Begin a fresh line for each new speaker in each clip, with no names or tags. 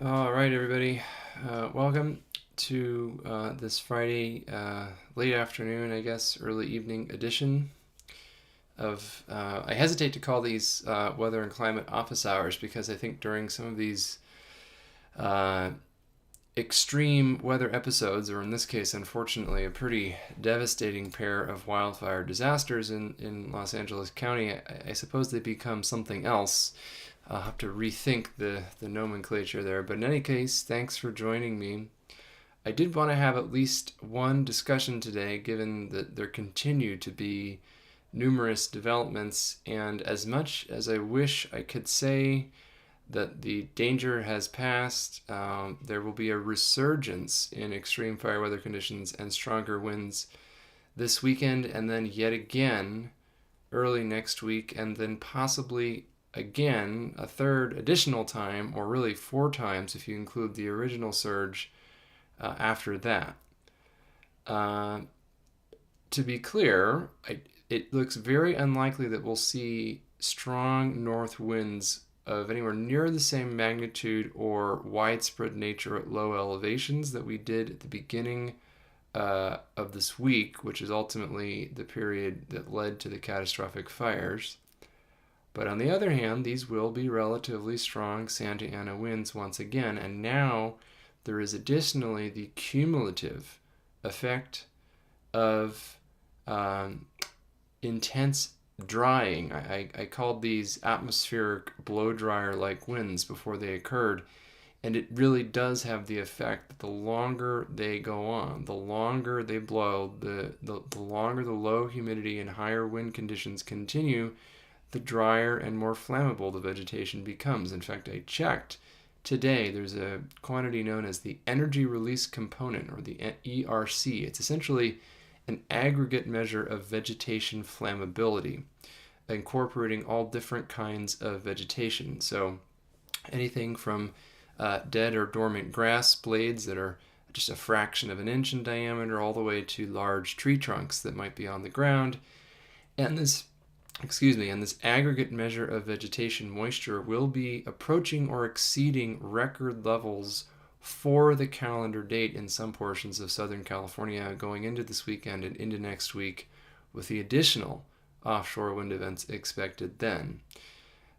All right, everybody. Welcome to this Friday late afternoon, I guess, early evening edition of. I hesitate to call these weather and climate office hours because I think during some of these uh, extreme weather episodes, or in this case, unfortunately, a pretty devastating pair of wildfire disasters in Los Angeles County, I suppose they become something else. I'll have to rethink the nomenclature there. But in any case, thanks for joining me. I did want to have at least one discussion today, given that there continue to be numerous developments, and as much as I wish I could say that the danger has passed, there will be a resurgence in extreme fire weather conditions and stronger winds this weekend, and then yet again early next week, and then possibly again a third additional time, or really four times if you include the original surge after that. Uh, to be clear, it looks very unlikely that we'll see strong north winds of anywhere near the same magnitude or widespread nature at low elevations that we did at the beginning of this week, which is ultimately the period that led to the catastrophic fires. But on the other hand, these will be relatively strong Santa Ana winds once again, and now there is additionally the cumulative effect of intense drying. I called these atmospheric blow dryer like winds before they occurred, and it really does have the effect that the longer they go on, the longer they blow, the longer the low humidity and higher wind conditions continue, the drier and more flammable the vegetation becomes. In fact, I checked today, there's a quantity known as the energy release component, or the ERC. It's essentially an aggregate measure of vegetation flammability, incorporating all different kinds of vegetation. So anything from dead or dormant grass blades that are just a fraction of an inch in diameter, all the way to large tree trunks that might be on the ground. And this aggregate measure of vegetation moisture will be approaching or exceeding record levels for the calendar date in some portions of Southern California going into this weekend and into next week, with the additional offshore wind events expected then.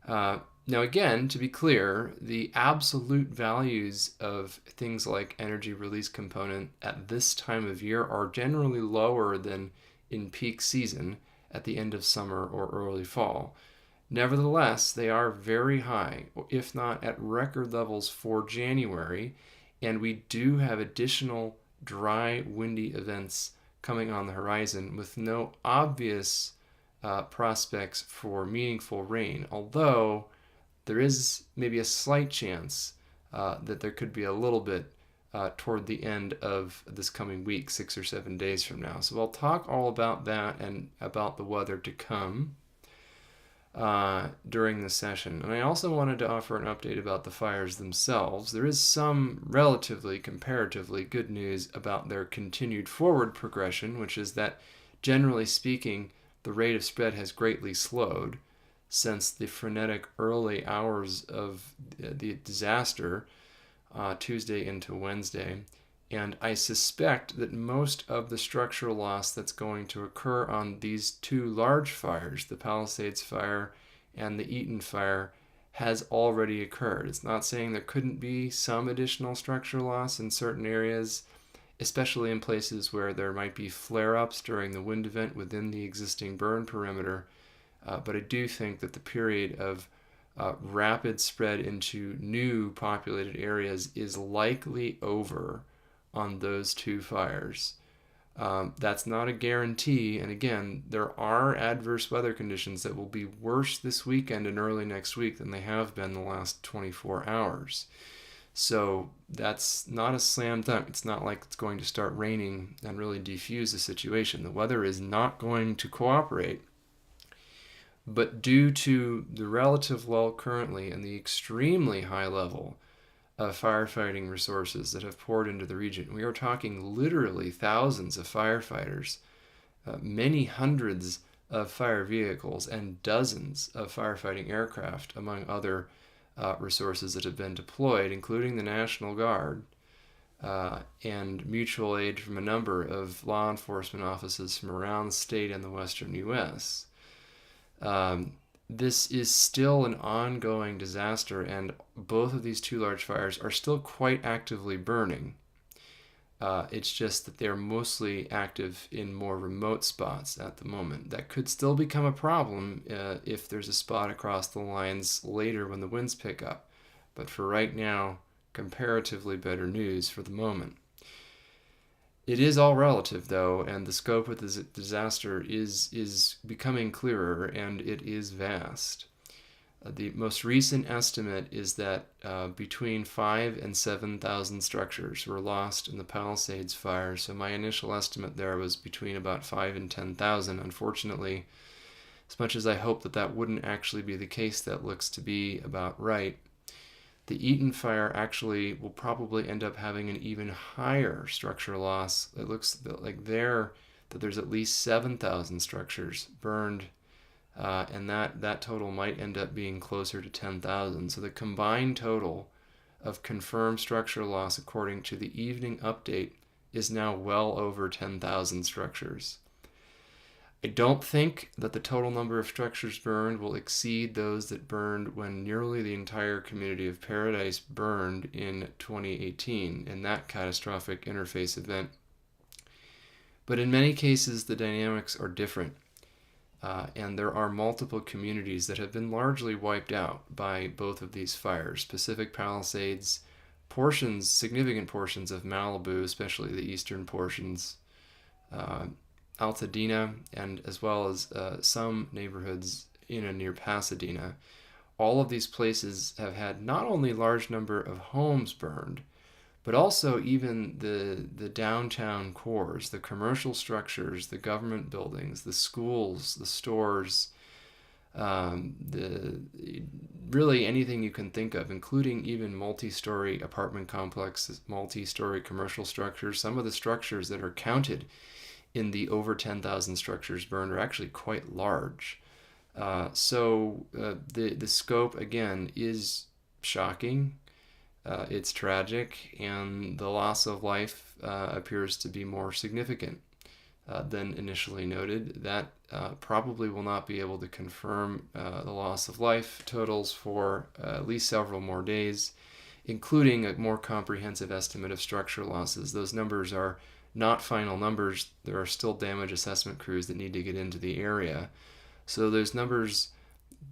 Now, again, to be clear, the absolute values of things like energy release component at this time of year are generally lower than in peak season at the end of summer or early fall. Nevertheless, they are very high, if not at record levels for January, and we do have additional dry, windy events coming on the horizon with no obvious prospects for meaningful rain, although there is maybe a slight chance that there could be a little bit toward the end of this coming week, 6 or 7 days from now. So I'll talk all about that and about the weather to come during this session. And I also wanted to offer an update about the fires themselves. There is some relatively, comparatively good news about their continued forward progression, which is that, generally speaking, the rate of spread has greatly slowed since the frenetic early hours of the disaster, Tuesday into Wednesday. And I suspect that most of the structural loss that's going to occur on these two large fires, the Palisades fire and the Eaton fire, has already occurred. It's not saying there couldn't be some additional structural loss in certain areas, especially in places where there might be flare-ups during the wind event within the existing burn perimeter. But I do think that the period of rapid spread into new populated areas is likely over on those two fires. That's not a guarantee, and again, there are adverse weather conditions that will be worse this weekend and early next week than they have been the last 24 hours. So that's not a slam dunk. It's not like it's going to start raining and really defuse the situation. The weather is not going to cooperate. But due to the relative lull currently and the extremely high level of firefighting resources that have poured into the region, we are talking literally thousands of firefighters, many hundreds of fire vehicles, and dozens of firefighting aircraft, among other resources that have been deployed, including the National Guard, and mutual aid from a number of law enforcement offices from around the state and the western U.S. This is still an ongoing disaster, and both of these two large fires are still quite actively burning. It's just that they're mostly active in more remote spots at the moment. That could still become a problem if there's a spot across the lines later when the winds pick up. But for right now, comparatively better news for the moment. It is all relative, though, and the scope of the disaster is becoming clearer, and it is vast. The most recent estimate is that between 5,000 and 7,000 structures were lost in the Palisades fire. So my initial estimate there was between about 5,000 and 10,000. Unfortunately, as much as I hope that that wouldn't actually be the case, that looks to be about right. The Eaton fire actually will probably end up having an even higher structure loss. It looks like that there's at least 7,000 structures burned, and that total might end up being closer to 10,000. So the combined total of confirmed structure loss, according to the evening update, is now well over 10,000 structures. I don't think that the total number of structures burned will exceed those that burned when nearly the entire community of Paradise burned in 2018 in that catastrophic interface event. But in many cases, the dynamics are different, and there are multiple communities that have been largely wiped out by both of these fires. Pacific Palisades, significant portions of Malibu, especially the eastern portions, Altadena, and as well as some neighborhoods in and near Pasadena. All of these places have had not only large number of homes burned, but also even the downtown cores, the commercial structures, the government buildings, the schools, the stores, really anything you can think of, including even multi-story apartment complexes, multi-story commercial structures. Some of the structures that are counted in the over 10,000 structures burned are actually quite large. So the scope, again, is shocking. It's tragic, and the loss of life appears to be more significant than initially noted. That probably will not be able to confirm the loss of life totals for at least several more days, including a more comprehensive estimate of structure losses. Those numbers are not final numbers. There are still damage assessment crews that need to get into the area. So those numbers,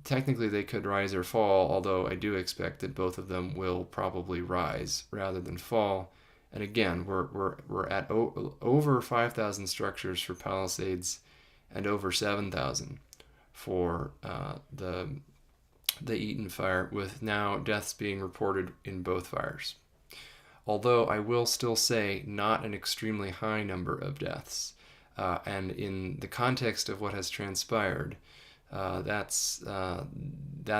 technically they could rise or fall, although I do expect that both of them will probably rise rather than fall. And again, we're at over 5,000 structures for Palisades and over 7,000 for the Eaton fire, with now deaths being reported in both fires. Although I will still say not an extremely high number of deaths. And in the context of what has transpired, that's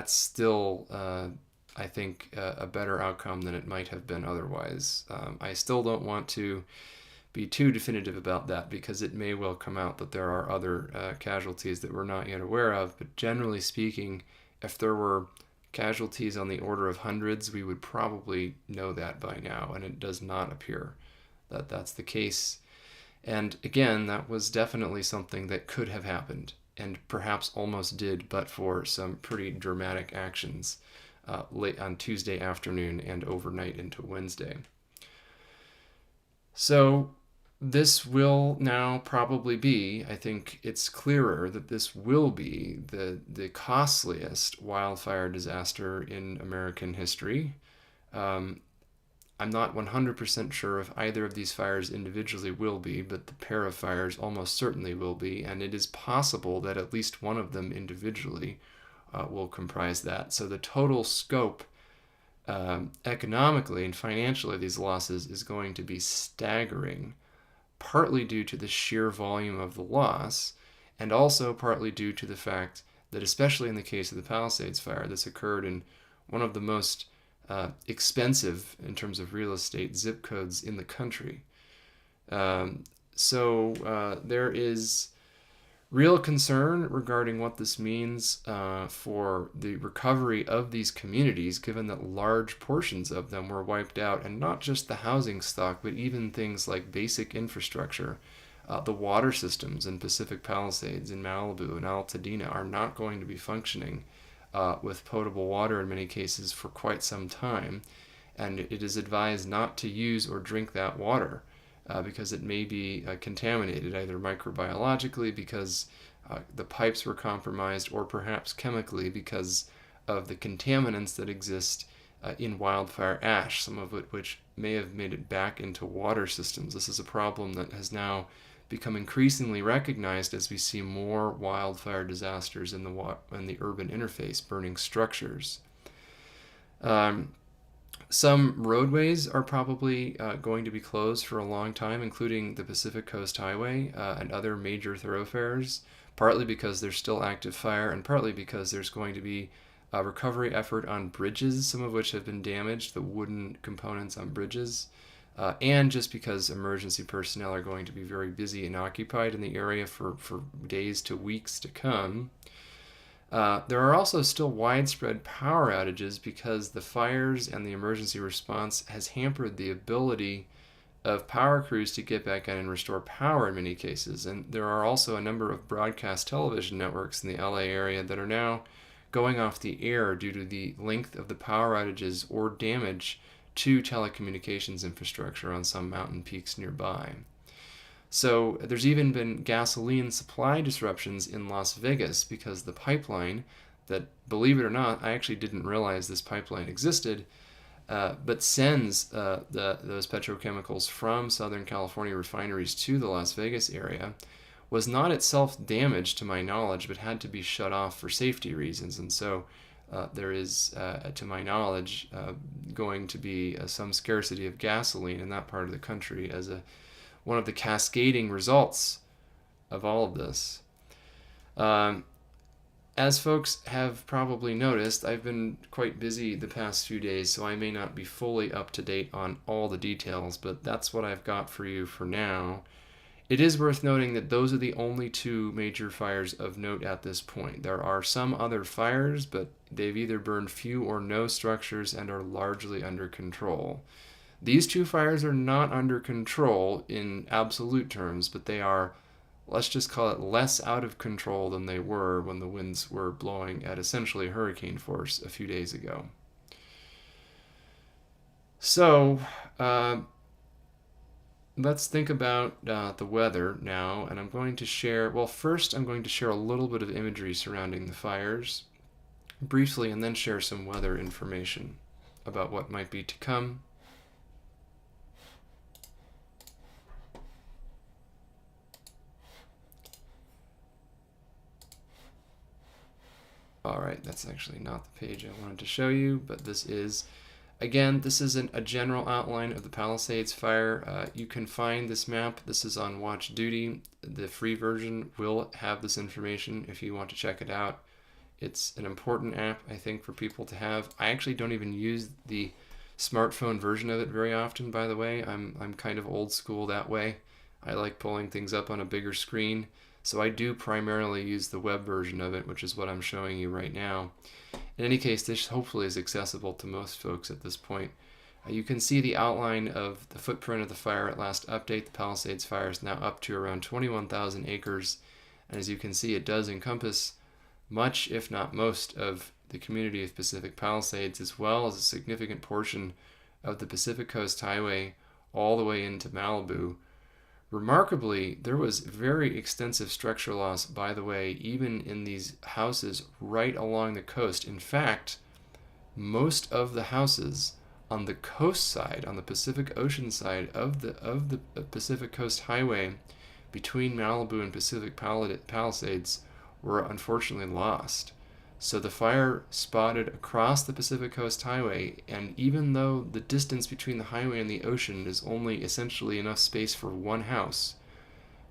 still, I think, a better outcome than it might have been otherwise. I still don't want to be too definitive about that, because it may well come out that there are other casualties that we're not yet aware of. But generally speaking, if there were casualties on the order of hundreds, we would probably know that by now, and it does not appear that that's the case. And again, that was definitely something that could have happened, and perhaps almost did, but for some pretty dramatic actions late on Tuesday afternoon and overnight into Wednesday. So this will now probably be, I think it's clearer that this will be the costliest wildfire disaster in American history. I'm not 100% sure if either of these fires individually will be, but the pair of fires almost certainly will be, and it is possible that at least one of them individually will comprise that. So the total scope economically and financially of these losses is going to be staggering, partly due to the sheer volume of the loss, and also partly due to the fact that, especially in the case of the Palisades fire, this occurred in one of the most expensive, in terms of real estate, zip codes in the country. So there is Real concern regarding what this means for the recovery of these communities, given that large portions of them were wiped out, and not just the housing stock, but even things like basic infrastructure. The water systems in Pacific Palisades, in Malibu, and Altadena are not going to be functioning with potable water in many cases for quite some time, and it is advised not to use or drink that water because it may be contaminated either microbiologically because the pipes were compromised, or perhaps chemically because of the contaminants that exist in wildfire ash, some of it which may have made it back into water systems. This is a problem that has now become increasingly recognized as we see more wildfire disasters in the urban interface, burning structures. Some roadways are probably going to be closed for a long time, including the Pacific Coast Highway and other major thoroughfares, partly because there's still active fire and partly because there's going to be a recovery effort on bridges, some of which have been damaged, the wooden components on bridges, and just because emergency personnel are going to be very busy and occupied in the area for days to weeks to come. There are also still widespread power outages because the fires and the emergency response has hampered the ability of power crews to get back in and restore power in many cases. And there are also a number of broadcast television networks in the LA area that are now going off the air due to the length of the power outages or damage to telecommunications infrastructure on some mountain peaks nearby. So there's even been gasoline supply disruptions in Las Vegas because the pipeline that, believe it or not, I actually didn't realize this pipeline existed, but sends those petrochemicals from Southern California refineries to the Las Vegas area, was not itself damaged to my knowledge, but had to be shut off for safety reasons. And so there is, to my knowledge, going to be some scarcity of gasoline in that part of the country as one of the cascading results of all of this. As folks have probably noticed, I've been quite busy the past few days, so I may not be fully up to date on all the details, but that's what I've got for you for now. It is worth noting that those are the only two major fires of note at this point. There are some other fires, but they've either burned few or no structures and are largely under control. These two fires are not under control in absolute terms, but they are, let's just call it, less out of control than they were when the winds were blowing at essentially hurricane force a few days ago. So, let's think about the weather now, and I'm going to share, well, first I'm going to share a little bit of imagery surrounding the fires briefly, and then share some weather information about what might be to come. Alright, that's actually not the page I wanted to show you, but this is, again, this is a general outline of the Palisades fire. You can find this map. This is on Watch Duty. The free version will have this information if you want to check it out. It's an important app, I think, for people to have. I actually don't even use the smartphone version of it very often, by the way. I'm kind of old school that way. I like pulling things up on a bigger screen. So I do primarily use the web version of it, which is what I'm showing you right now. In any case, this hopefully is accessible to most folks at this point. You can see the outline of the footprint of the fire at last update. The Palisades fire is now up to around 21,000 acres. And as you can see, it does encompass much, if not most, of the community of Pacific Palisades, as well as a significant portion of the Pacific Coast Highway all the way into Malibu. Remarkably, there was very extensive structure loss, by the way, even in these houses right along the coast. In fact, most of the houses on the coast side, on the Pacific Ocean side of the Pacific Coast Highway between Malibu and Pacific Palisades were unfortunately lost. So the fire spotted across the Pacific Coast Highway, and even though the distance between the highway and the ocean is only essentially enough space for one house,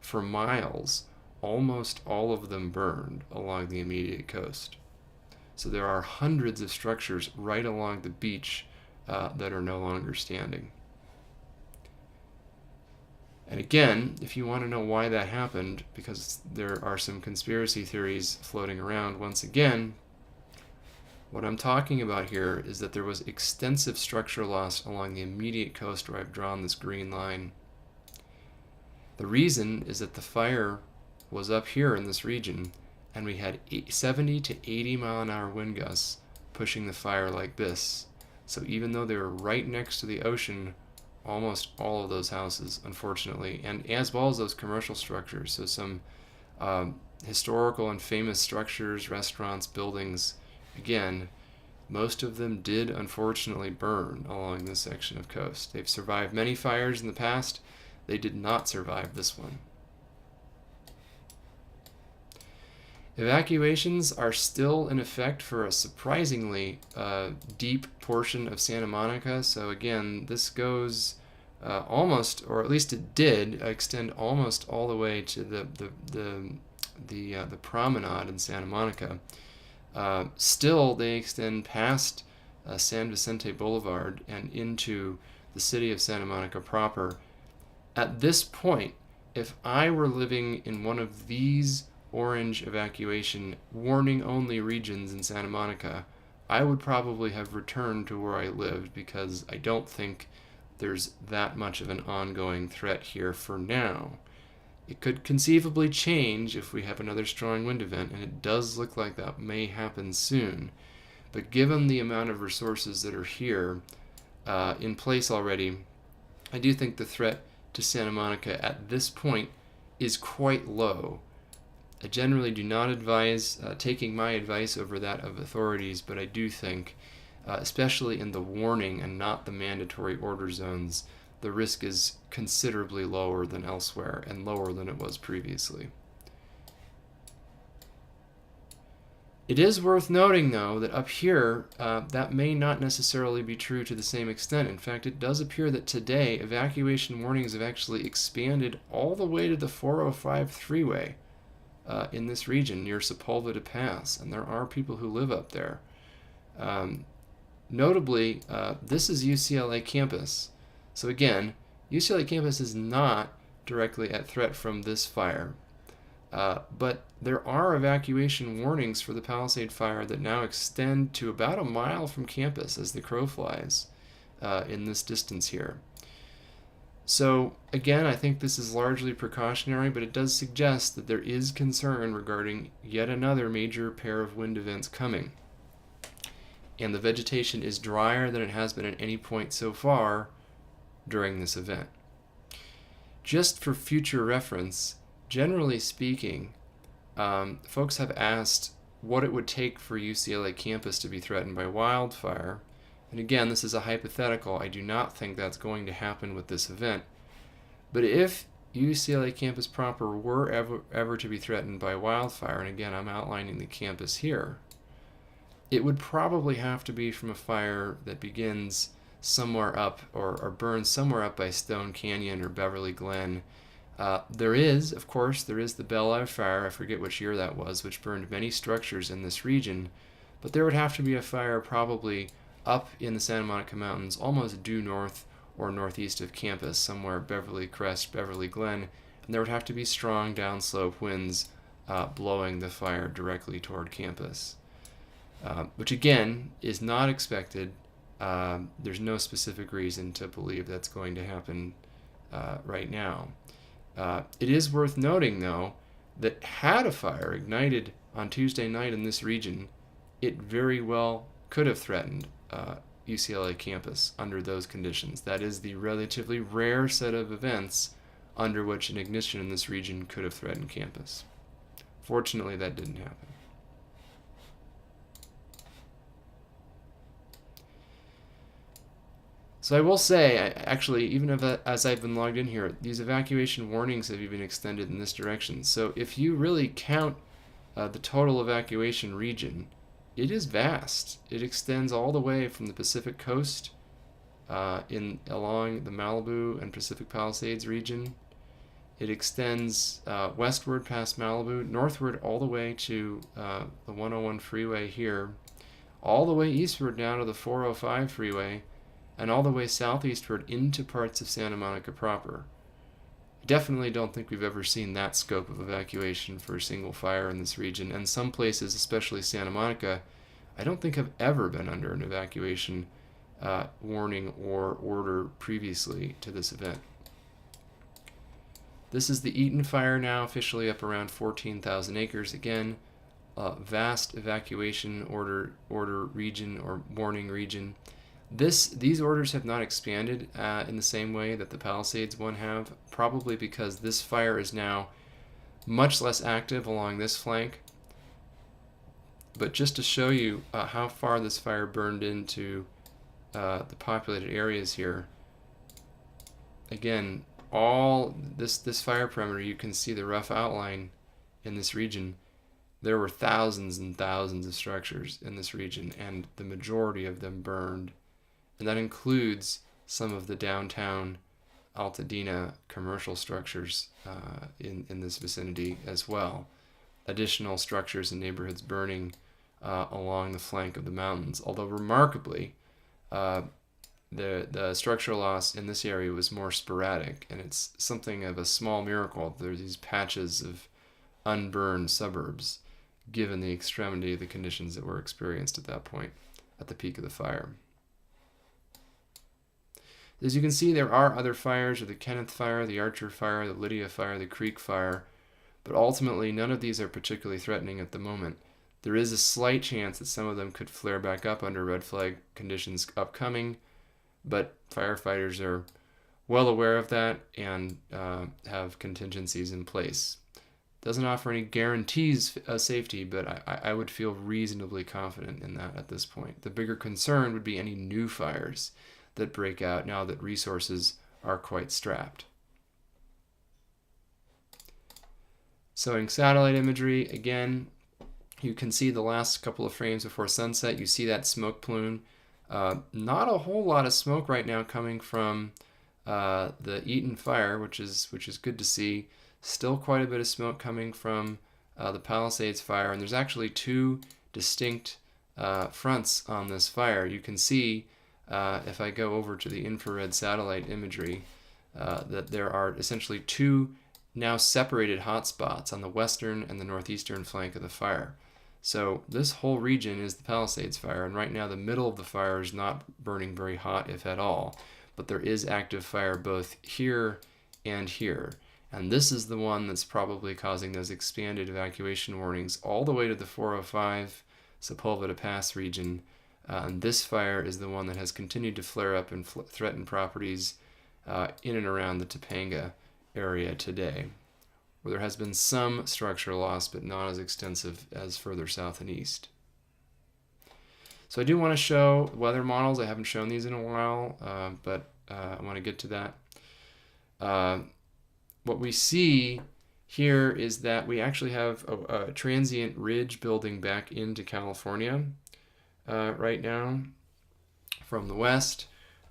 for miles, almost all of them burned along the immediate coast. So there are hundreds of structures right along the beach that are no longer standing. And again, if you want to know why that happened, because there are some conspiracy theories floating around, once again, what I'm talking about here is that there was extensive structural loss along the immediate coast where I've drawn this green line. The reason is that the fire was up here in this region, and we had 70 to 80 mile an hour wind gusts pushing the fire like this. So even though they were right next to the ocean, almost all of those houses, unfortunately, and as well as those commercial structures, so some historical and famous structures, restaurants, buildings, again, most of them did unfortunately burn along this section of coast. They've survived many fires in the past. They did not survive this one. Evacuations are still in effect for a surprisingly deep portion of Santa Monica. So again, this goes almost, or at least it did, extend almost all the way to the promenade in Santa Monica. Still, they extend past San Vicente Boulevard and into the city of Santa Monica proper. At this point, if I were living in one of these orange evacuation warning only regions in Santa Monica, I would probably have returned to where I lived, because I don't think there's that much of an ongoing threat here for now. It could conceivably change if we have another strong wind event, and it does look like that may happen soon. But given the amount of resources that are here in place already, I do think the threat to Santa Monica at this point is quite low. I generally do not advise taking my advice over that of authorities, but I do think, especially in the warning and not the mandatory order zones, the risk is considerably lower than elsewhere and lower than it was previously. It is worth noting, though, that up here, that may not necessarily be true to the same extent. In fact, it does appear that today evacuation warnings have actually expanded all the way to the 405 freeway in this region near Sepulveda Pass, and there are people who live up there. Notably, this is UCLA campus. So again, UCLA campus is not directly at threat from this fire, but there are evacuation warnings for the Palisade Fire that now extend to about a mile from campus as the crow flies in this distance here. So again, I think this is largely precautionary, but it does suggest that there is concern regarding yet another major pair of wind events coming. And the vegetation is drier than it has been at any point so far during this event. Just for future reference, generally speaking, folks have asked what it would take for UCLA campus to be threatened by wildfire. And again, this is a hypothetical. I do not think that's going to happen with this event. But if UCLA campus proper were ever to be threatened by wildfire, and again, I'm outlining the campus here, it would probably have to be from a fire that begins somewhere up or burns somewhere up by Stone Canyon or Beverly Glen. There is the Belle Isle fire, I forget which year that was, which burned many structures in this region, but there would have to be a fire probably up in the Santa Monica Mountains, almost due north or northeast of campus, somewhere Beverly Crest, Beverly Glen, and there would have to be strong downslope winds blowing the fire directly toward campus, which again is not expected. There's no specific reason to believe that's going to happen right now. It is worth noting, though, that had a fire ignited on Tuesday night in this region, it very well could have threatened UCLA campus under those conditions. That is the relatively rare set of events under which an ignition in this region could have threatened campus. Fortunately, that didn't happen. So I will say, actually, even as I've been logged in here, these evacuation warnings have even extended in this direction. So if you really count the total evacuation region, it is vast. It extends all the way from the Pacific coast along the Malibu and Pacific Palisades region. It extends westward past Malibu, northward all the way to the 101 freeway here, all the way eastward down to the 405 freeway, and all the way southeastward into parts of Santa Monica proper. Definitely don't think we've ever seen that scope of evacuation for a single fire in this region. And some places, especially Santa Monica, I don't think have ever been under an evacuation warning or order previously to this event. This is the Eaton fire now, officially up around 14,000 acres. Again, vast evacuation order region or warning region. These orders have not expanded in the same way that the Palisades one have, probably because this fire is now much less active along this flank. But just to show you how far this fire burned into the populated areas here, again, all this fire perimeter, you can see the rough outline in this region. There were thousands and thousands of structures in this region, and the majority of them burned. And that includes some of the downtown Altadena commercial structures in this vicinity as well. Additional structures and neighborhoods burning along the flank of the mountains. Although remarkably, the structural loss in this area was more sporadic, and it's something of a small miracle. There's these patches of unburned suburbs, given the extremity of the conditions that were experienced at that point, at the peak of the fire. As you can see, there are other fires, the Kenneth fire, the Archer fire, the Lydia fire, the Creek fire, but ultimately none of these are particularly threatening at the moment. There is a slight chance that some of them could flare back up under red flag conditions upcoming, but firefighters are well aware of that and have contingencies in place. Doesn't offer any guarantees of safety, but I would feel reasonably confident in that at this point. The bigger concern would be any new fires that break out now that resources are quite strapped. Showing satellite imagery, again, you can see the last couple of frames before sunset. You see that smoke plume. Not a whole lot of smoke right now coming from the Eaton fire, which is good to see. Still quite a bit of smoke coming from the Palisades fire, and there's actually two distinct fronts on this fire. You can see if I go over to the infrared satellite imagery that there are essentially two now separated hotspots on the western and the northeastern flank of the fire. So this whole region is the Palisades fire, and right now the middle of the fire is not burning very hot, if at all, but there is active fire both here and here. And this is the one that's probably causing those expanded evacuation warnings all the way to the 405 Sepulveda Pass region. And this fire is the one that has continued to flare up and threaten properties in and around the Topanga area today, where there has been some structural loss, but not as extensive as further south and east. So I do want to show weather models. I haven't shown these in a while, but I want to get to that. What we see here is that we actually have a transient ridge building back into California right now from the west,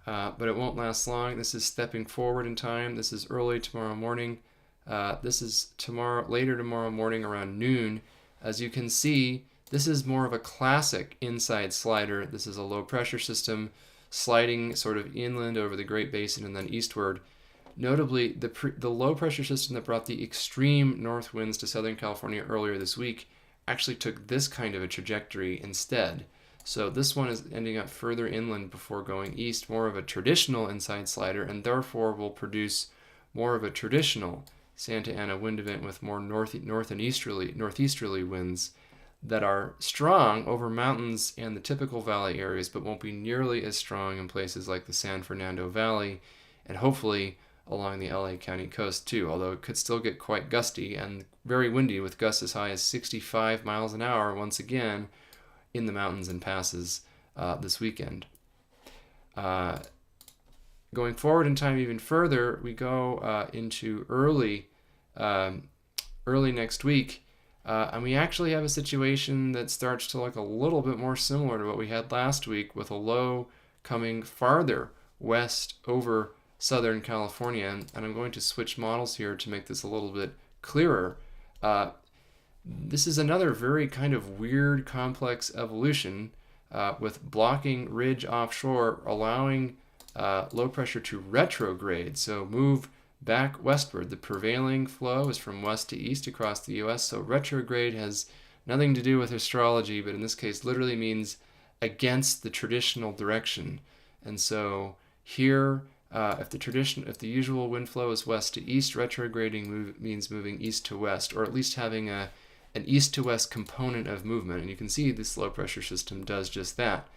but it won't last long. This is stepping forward in time. This is early tomorrow morning. This is later tomorrow morning around noon. As you can see, this is more of a classic inside slider. This is a low pressure system sliding sort of inland over the Great Basin and then eastward. Notably, the low pressure system that brought the extreme north winds to Southern California earlier this week actually took this kind of a trajectory instead. So this one is ending up further inland before going east, more of a traditional inside slider, and therefore will produce more of a traditional Santa Ana wind event with more northeasterly winds that are strong over mountains and the typical valley areas, but won't be nearly as strong in places like the San Fernando Valley and hopefully along the LA County coast too, although it could still get quite gusty and very windy with gusts as high as 65 miles an hour once again in the mountains and passes this weekend. Going forward in time even further, we go into early next week, and we actually have a situation that starts to look a little bit more similar to what we had last week, with a low coming farther west over Southern California. And I'm going to switch models here to make this a little bit clearer. This is another very kind of weird, complex evolution with blocking ridge offshore, allowing low pressure to retrograde, so move back westward. The prevailing flow is from west to east across the US, so retrograde has nothing to do with astrology, but in this case literally means against the traditional direction. And so here, if the usual wind flow is west to east, retrograding means moving east to west, or at least having an east to west component of movement. And you can see this low pressure system does just that.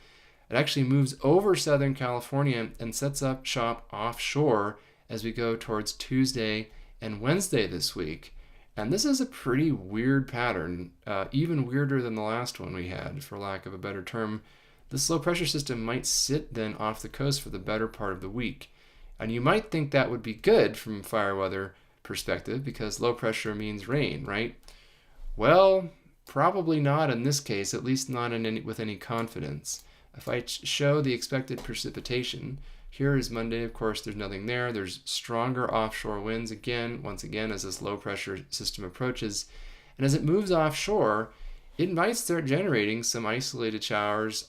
It actually moves over Southern California and sets up shop offshore as we go towards Tuesday and Wednesday this week. And this is a pretty weird pattern, even weirder than the last one we had, for lack of a better term. This low pressure system might sit then off the coast for the better part of the week. And you might think that would be good from a fire weather perspective because low pressure means rain, right? Well, probably not in this case, at least not with any confidence. If I show the expected precipitation, here is Monday, of course, there's nothing there. There's stronger offshore winds once again, as this low pressure system approaches. And as it moves offshore, it might start generating some isolated showers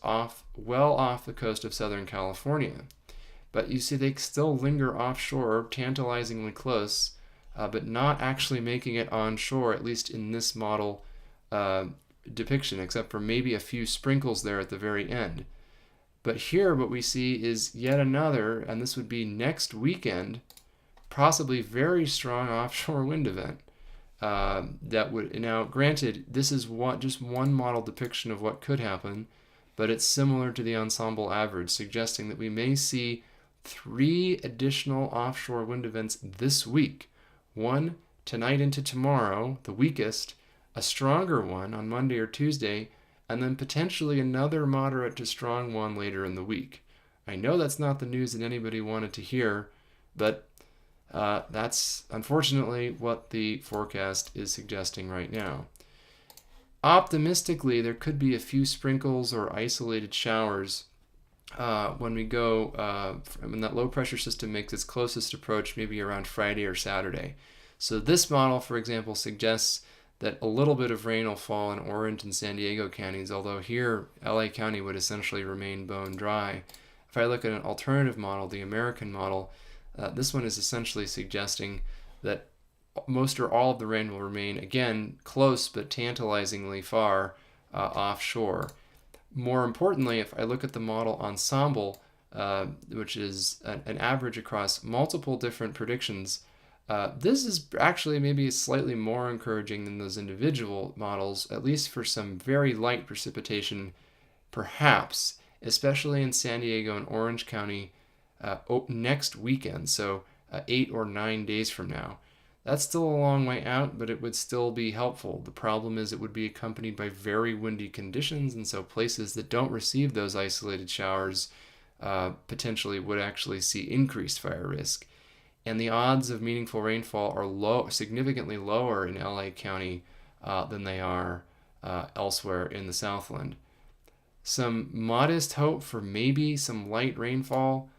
well off the coast of Southern California. But you see they still linger offshore, tantalizingly close, but not actually making it onshore, at least in this model depiction, except for maybe a few sprinkles there at the very end. But here what we see is yet another, and this would be next weekend, possibly very strong offshore wind event. That would, now granted, this is just one model depiction of what could happen, but it's similar to the ensemble average, suggesting that we may see 3 additional offshore wind events this week. One tonight into tomorrow, the weakest, a stronger one on Monday or Tuesday, and then potentially another moderate to strong one later in the week. I know that's not the news that anybody wanted to hear, but that's unfortunately what the forecast is suggesting right now. Optimistically, there could be a few sprinkles or isolated showers when that low pressure system makes its closest approach, maybe around Friday or Saturday. So this model, for example, suggests that a little bit of rain will fall in Orange and San Diego counties, although here LA County would essentially remain bone dry. If I look at an alternative model, the American model, this one is essentially suggesting that most or all of the rain will remain, again, close but tantalizingly far offshore. More importantly, if I look at the model ensemble, which is an average across multiple different predictions, this is actually maybe slightly more encouraging than those individual models, at least for some very light precipitation, perhaps, especially in San Diego and Orange County next weekend, so 8 or 9 days from now. That's still a long way out, but it would still be helpful. The problem is it would be accompanied by very windy conditions, and so places that don't receive those isolated showers potentially would actually see increased fire risk. And the odds of meaningful rainfall are significantly lower in LA County than they are elsewhere in the Southland. Some modest hope for maybe some light rainfall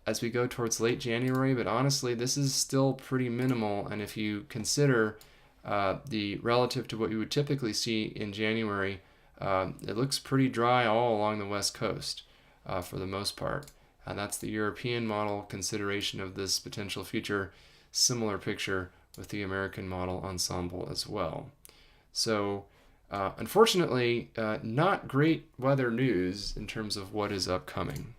as we go towards late January, but honestly, this is still pretty minimal. And if you consider the relative to what you would typically see in January, it looks pretty dry all along the West Coast for the most part. And that's the European model consideration of this potential future. Similar picture with the American model ensemble as well. So unfortunately, not great weather news in terms of what is upcoming.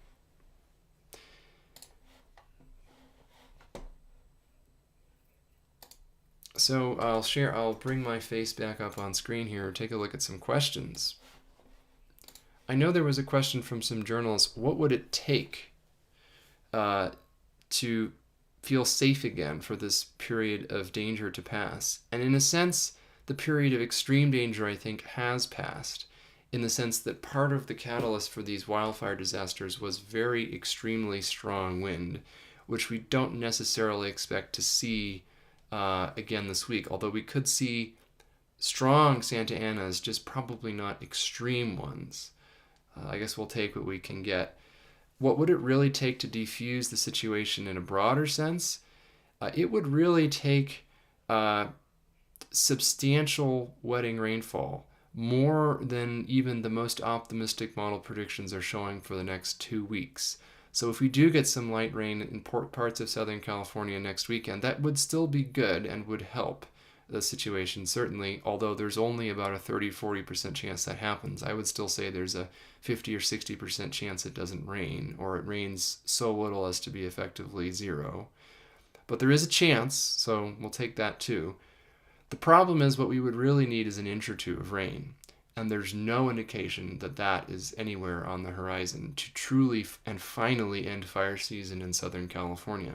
So I'll bring my face back up on screen here, take a look at some questions. I know there was a question from some journalists, what would it take to feel safe again for this period of danger to pass? And in a sense, the period of extreme danger, I think, has passed, in the sense that part of the catalyst for these wildfire disasters was very extremely strong wind, which we don't necessarily expect to see again this week, although we could see strong Santa Anas, just probably not extreme ones. I guess we'll take what we can get. What would it really take to defuse the situation in a broader sense? It would really take substantial wetting rainfall, more than even the most optimistic model predictions are showing for the next 2 weeks. So if we do get some light rain in parts of Southern California next weekend, that would still be good and would help the situation, certainly, although there's only about a 30-40% chance that happens. I would still say there's a 50 or 60% chance it doesn't rain, or it rains so little as to be effectively zero. But there is a chance, so we'll take that too. The problem is what we would really need is an inch or two of rain. And there's no indication that that is anywhere on the horizon to truly and finally end fire season in Southern California.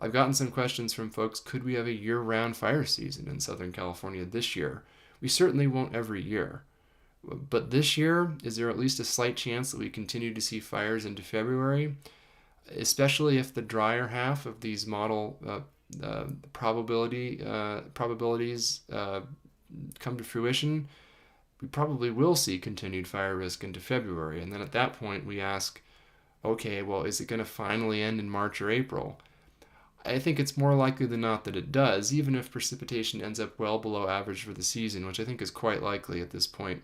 I've gotten some questions from folks, could we have a year-round fire season in Southern California this year? We certainly won't every year. But this year, is there at least a slight chance that we continue to see fires into February? Especially if the drier half of these model probabilities come to fruition, we probably will see continued fire risk into February. And then at that point, we ask, okay, well, is it going to finally end in March or April? I think it's more likely than not that it does, even if precipitation ends up well below average for the season, which I think is quite likely at this point.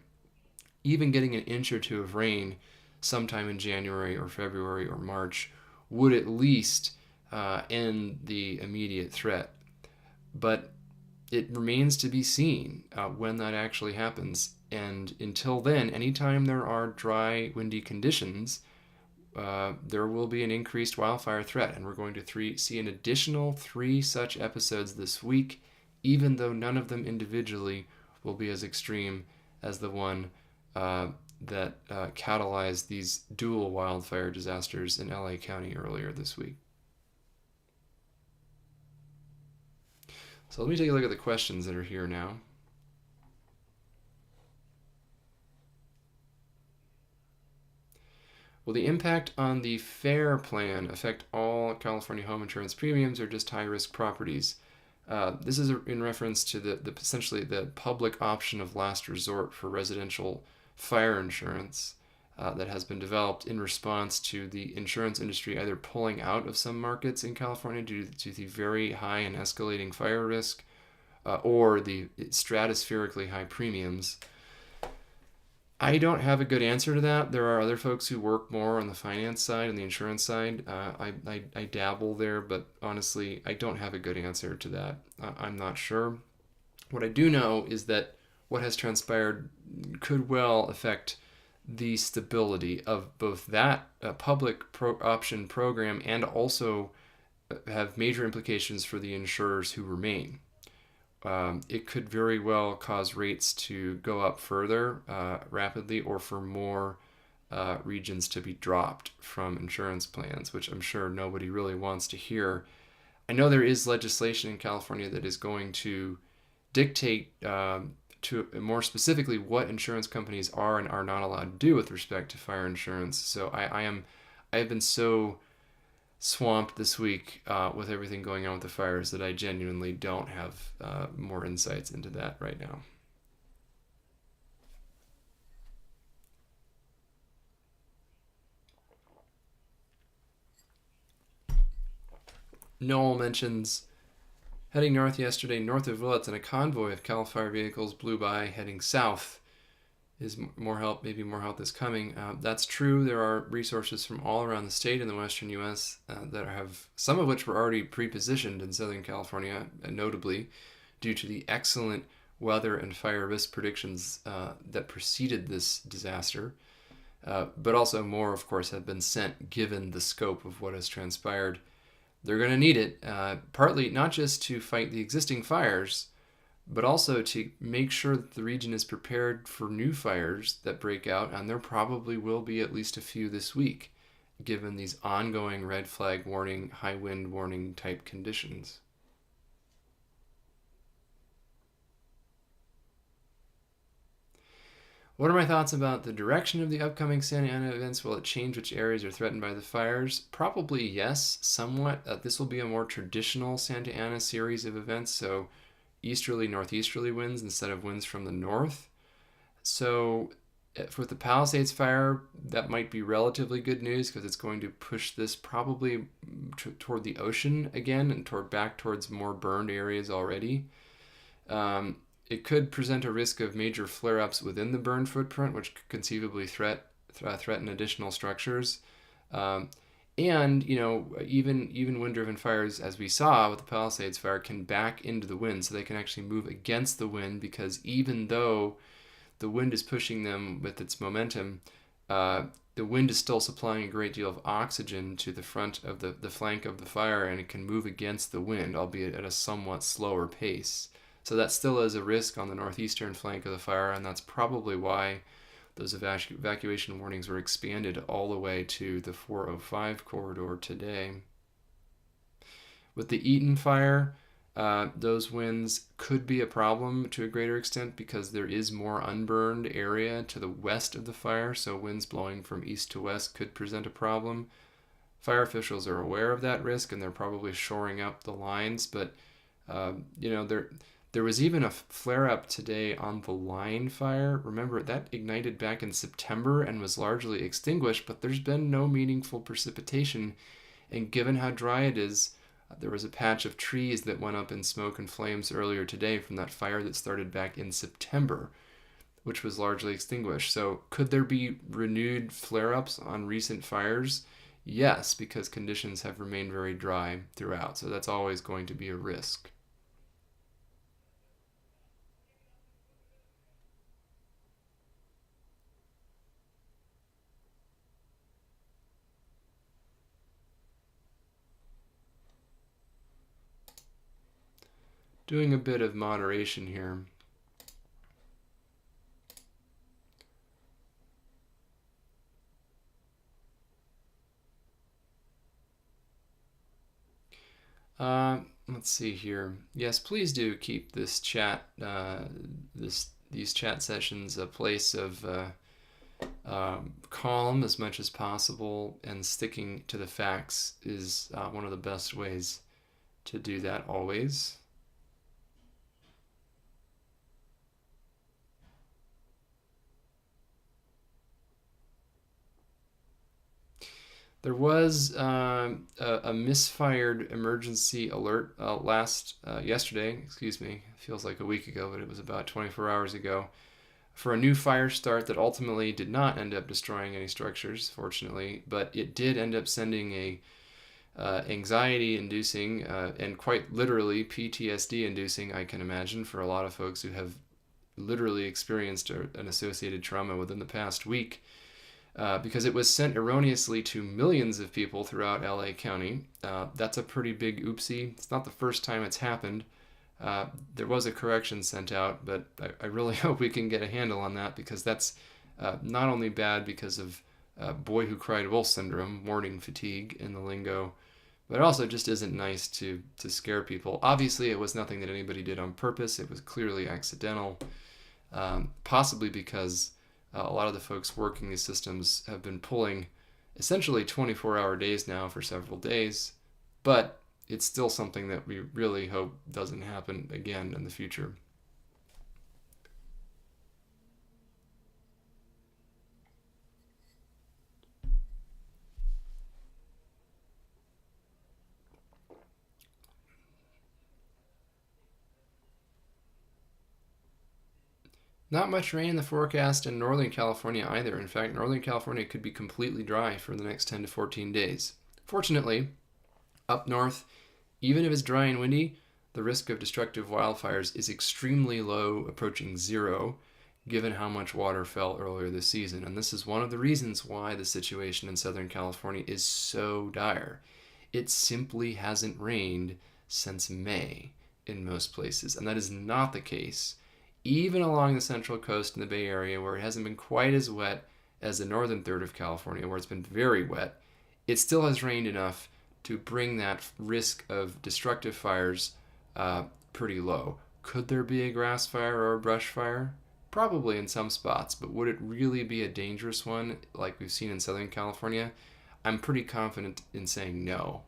Even getting an inch or two of rain sometime in January or February or March would at least end the immediate threat. But it remains to be seen when that actually happens. And until then, anytime there are dry, windy conditions, there will be an increased wildfire threat. And we're going to see an additional 3 such episodes this week, even though none of them individually will be as extreme as the one that catalyzed these dual wildfire disasters in LA County earlier this week. So let me take a look at the questions that are here now. Will the impact on the FAIR plan affect all California home insurance premiums or just high-risk properties? This is in reference to essentially the public option of last resort for residential fire insurance that has been developed in response to the insurance industry either pulling out of some markets in California due to the very high and escalating fire risk or the stratospherically high premiums. I don't have a good answer to that. There are other folks who work more on the finance side and the insurance side. I dabble there, but honestly, I don't have a good answer to that. I'm not sure. What I do know is that what has transpired could well affect the stability of both that public option program and also have major implications for the insurers who remain. It could very well cause rates to go up further rapidly, or for more regions to be dropped from insurance plans, which I'm sure nobody really wants to hear. I know there is legislation in California that is going to dictate to more specifically what insurance companies are and are not allowed to do with respect to fire insurance. So I have been so swamped this week with everything going on with the fires that I genuinely don't have more insights into that right now. Noel mentions heading north yesterday, north of Willits, and a convoy of CAL FIRE vehicles blew by heading south. Is more help, maybe more help is coming. That's true. There are resources from all around the state in the western U.S. That have, some of which were already pre-positioned in Southern California, notably due to the excellent weather and fire risk predictions that preceded this disaster. But also more, of course, have been sent given the scope of what has transpired. They're going to need it, partly not just to fight the existing fires, but also to make sure that the region is prepared for new fires that break out, and there probably will be at least a few this week, given these ongoing red flag warning, high wind warning type conditions. What are my thoughts about the direction of the upcoming Santa Ana events? Will it change which areas are threatened by the fires? Probably yes, somewhat. This will be a more traditional Santa Ana series of events, so easterly, northeasterly winds instead of winds from the north. So for the Palisades fire, that might be relatively good news because it's going to push this probably toward the ocean again and back towards more burned areas already. It could present a risk of major flare-ups within the burn footprint, which could conceivably threaten additional structures. And even wind-driven fires, as we saw with the Palisades fire, can back into the wind, so they can actually move against the wind, because even though the wind is pushing them with its momentum, uh, the wind is still supplying a great deal of oxygen to the front of the flank of the fire, and it can move against the wind, albeit at a somewhat slower pace. So that still is a risk on the northeastern flank of the fire, and that's probably why those evacuation warnings were expanded all the way to the 405 corridor today. With the Eaton fire, those winds could be a problem to a greater extent because there is more unburned area to the west of the fire, so winds blowing from east to west could present a problem. Fire officials are aware of that risk, and they're probably shoring up the lines, but there was even a flare-up today on the line fire. Remember, that ignited back in September and was largely extinguished, but there's been no meaningful precipitation, and given how dry it is, there was a patch of trees that went up in smoke and flames earlier today from that fire that started back in September, which was largely extinguished. So could there be renewed flare-ups on recent fires? Yes, because conditions have remained very dry throughout, so that's always going to be a risk. Doing a bit of moderation here. Let's see here. Yes, please do keep this chat, these chat sessions a place of calm as much as possible, and sticking to the facts is one of the best ways to do that always. There was a misfired emergency alert yesterday. Excuse me, it feels like a week ago, but it was about 24 hours ago, for a new fire start that ultimately did not end up destroying any structures, fortunately, but it did end up sending a anxiety-inducing and quite literally PTSD-inducing, I can imagine, for a lot of folks who have literally experienced an associated trauma within the past week. Because it was sent erroneously to millions of people throughout LA County. That's a pretty big oopsie. It's not the first time it's happened. There was a correction sent out, but I really hope we can get a handle on that, because that's not only bad because of boy who cried wolf syndrome, warning fatigue in the lingo, but it also just isn't nice to scare people. Obviously, it was nothing that anybody did on purpose. It was clearly accidental, possibly because a lot of the folks working these systems have been pulling essentially 24-hour days now for several days, but it's still something that we really hope doesn't happen again in the future. Not much rain in the forecast in Northern California either. In fact, Northern California could be completely dry for the next 10 to 14 days. Fortunately, up north, even if it's dry and windy, the risk of destructive wildfires is extremely low, approaching zero, given how much water fell earlier this season. And this is one of the reasons why the situation in Southern California is so dire. It simply hasn't rained since May in most places, and that is not the case even along the Central Coast and the Bay Area, where it hasn't been quite as wet as the northern third of California, where it's been very wet. It still has rained enough to bring that risk of destructive fires pretty low. Could there be a grass fire or a brush fire? Probably in some spots, but would it really be a dangerous one like we've seen in Southern California? I'm pretty confident in saying no.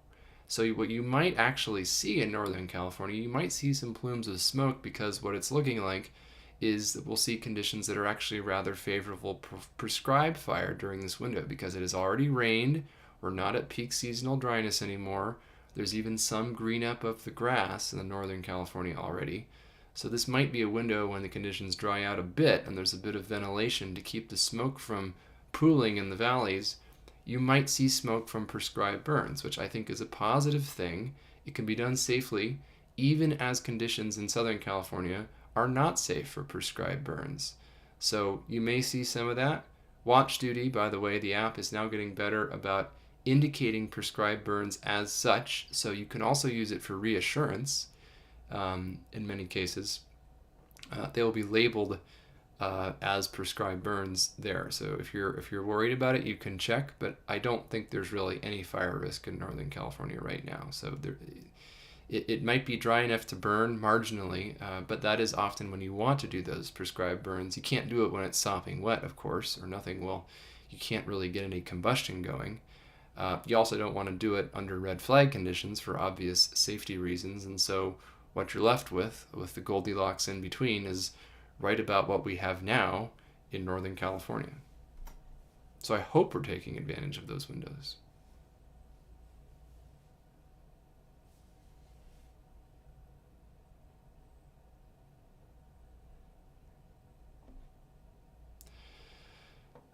So what you might actually see in Northern California, you might see some plumes of smoke, because what it's looking like is that we'll see conditions that are actually rather favorable prescribed fire during this window, because it has already rained. We're not at peak seasonal dryness anymore. There's even some green up of the grass in the Northern California already. So this might be a window when the conditions dry out a bit and there's a bit of ventilation to keep the smoke from pooling in the valleys. you might see smoke from prescribed burns, which I think is a positive thing. It can be done safely, even as conditions in Southern California are not safe for prescribed burns. So you may see some of that. Watch Duty, by the way, the app is now getting better about indicating prescribed burns as such, so you can also use it for reassurance in many cases. They will be labeled as prescribed burns there. So if you're worried about it, you can check, but I don't think there's really any fire risk in Northern California right now. So it might be dry enough to burn marginally, but that is often when you want to do those prescribed burns. You can't do it when it's sopping wet, of course, or nothing will. You can't really get any combustion going. You also don't want to do it under red flag conditions for obvious safety reasons, and so what you're left with the Goldilocks in between, is right about what we have now in Northern California. So I hope we're taking advantage of those windows.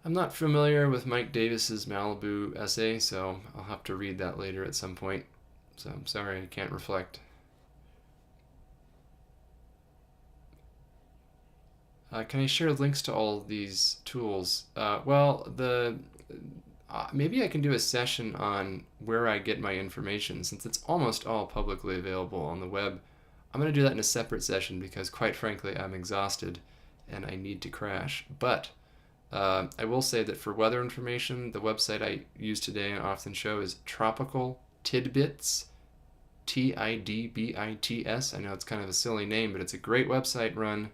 I'm not familiar with Mike Davis's Malibu essay, so I'll have to read that later at some point. So I'm sorry I can't reflect. Can I share links to all of these tools? Maybe I can do a session on where I get my information, since it's almost all publicly available on the web. I'm going to do that in a separate session because, quite frankly, I'm exhausted and I need to crash. But I will say that for weather information, the website I use today and often show is Tropical Tidbits, Tidbits. I know it's kind of a silly name, but it's a great website run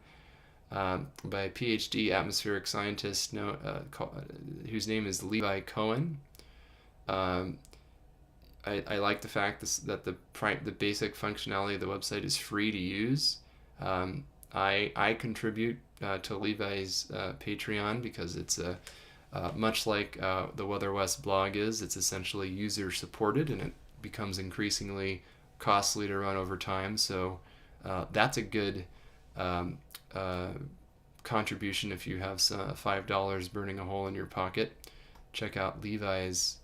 by a PhD atmospheric scientist whose name is Levi Cohen. I like the fact that the basic functionality of the website is free to use. I contribute to Levi's Patreon because it's much like the Weather West blog is. It's essentially user supported, and it becomes increasingly costly to run over time. So that's a good contribution if you have $5 burning a hole in your pocket. Check out Levi's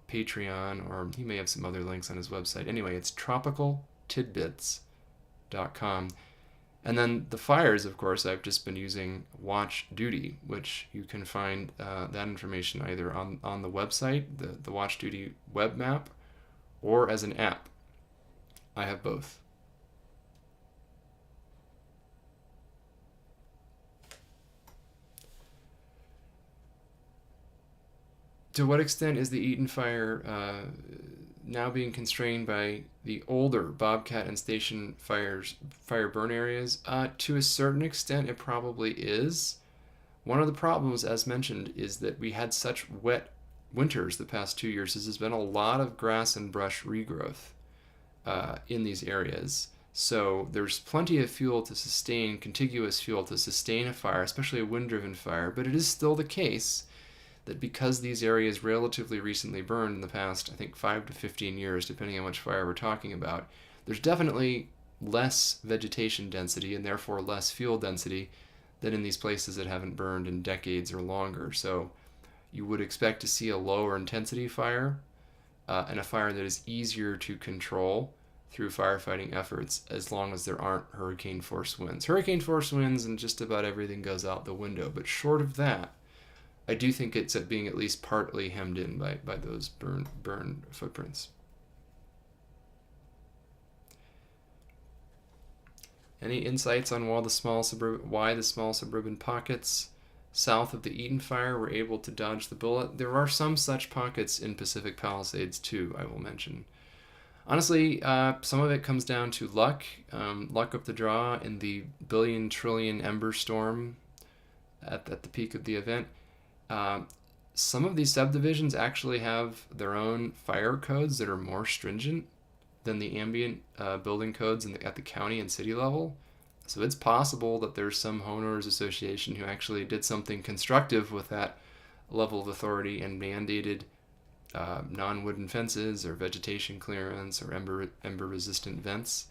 Patreon, or he may have some other links on his website. Anyway, it's tropicaltidbits.com. And then the fires, of course, I've just been using Watch Duty, which you can find that information either on the website, the Watch Duty web map, or as an app. I have both. To what extent is the Eaton fire now being constrained by the older Bobcat and Station fire burn areas? To a certain extent, it probably is. One of the problems, as mentioned, is that we had such wet winters the past 2 years. There's been a lot of grass and brush regrowth in these areas. So there's plenty of fuel to sustain, contiguous fuel to sustain a fire, especially a wind-driven fire. But it is still the case that because these areas relatively recently burned in the past, I think 5 to 15 years, depending on which fire we're talking about, there's definitely less vegetation density and therefore less fuel density than in these places that haven't burned in decades or longer. So you would expect to see a lower intensity fire and a fire that is easier to control through firefighting efforts, as long as there aren't hurricane force winds. Hurricane force winds and just about everything goes out the window, but short of that, I do think it's being at least partly hemmed in by those burn footprints. Any insights on why the small suburban pockets south of the Eaton fire were able to dodge the bullet? There are some such pockets in Pacific Palisades too, I will mention. Honestly, some of it comes down to luck up the draw in the billion trillion ember storm at the peak of the event. Some of these subdivisions actually have their own fire codes that are more stringent than the ambient building codes at the county and city level. So it's possible that there's some homeowners association who actually did something constructive with that level of authority and mandated non-wooden fences or vegetation clearance or ember-resistant vents.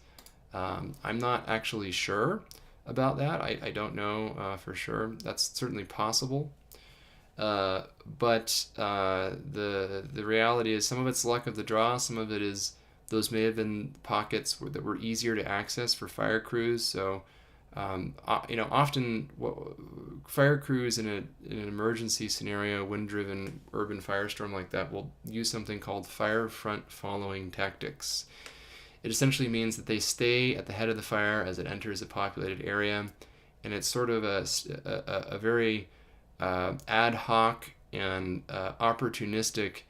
I'm not actually sure about that. I don't know for sure. That's certainly possible. Uh, but the reality is some of it's luck of the draw. Some of it is those may have been pockets that were easier to access for fire crews. So often fire crews in an emergency scenario, wind-driven urban firestorm like that, will use something called fire front following tactics. It essentially means that they stay at the head of the fire as it enters a populated area, and it's sort of a very ad hoc and opportunistic.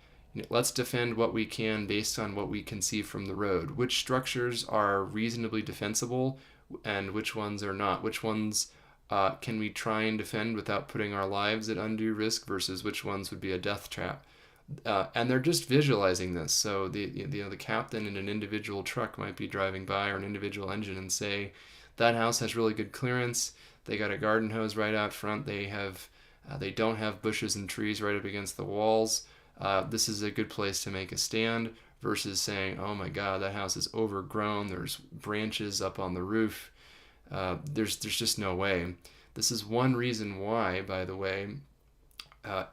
Let's defend what we can based on what we can see from the road. Which structures are reasonably defensible and which ones are not? Which ones can we try and defend without putting our lives at undue risk versus which ones would be a death trap? And they're just visualizing this. So the captain in an individual truck might be driving by, or an individual engine, and say, that house has really good clearance. They got a garden hose right out front. They don't have bushes and trees right up against the walls. This is a good place to make a stand, versus saying, oh my God, that house is overgrown. There's branches up on the roof. There's just no way. This is one reason why, by the way,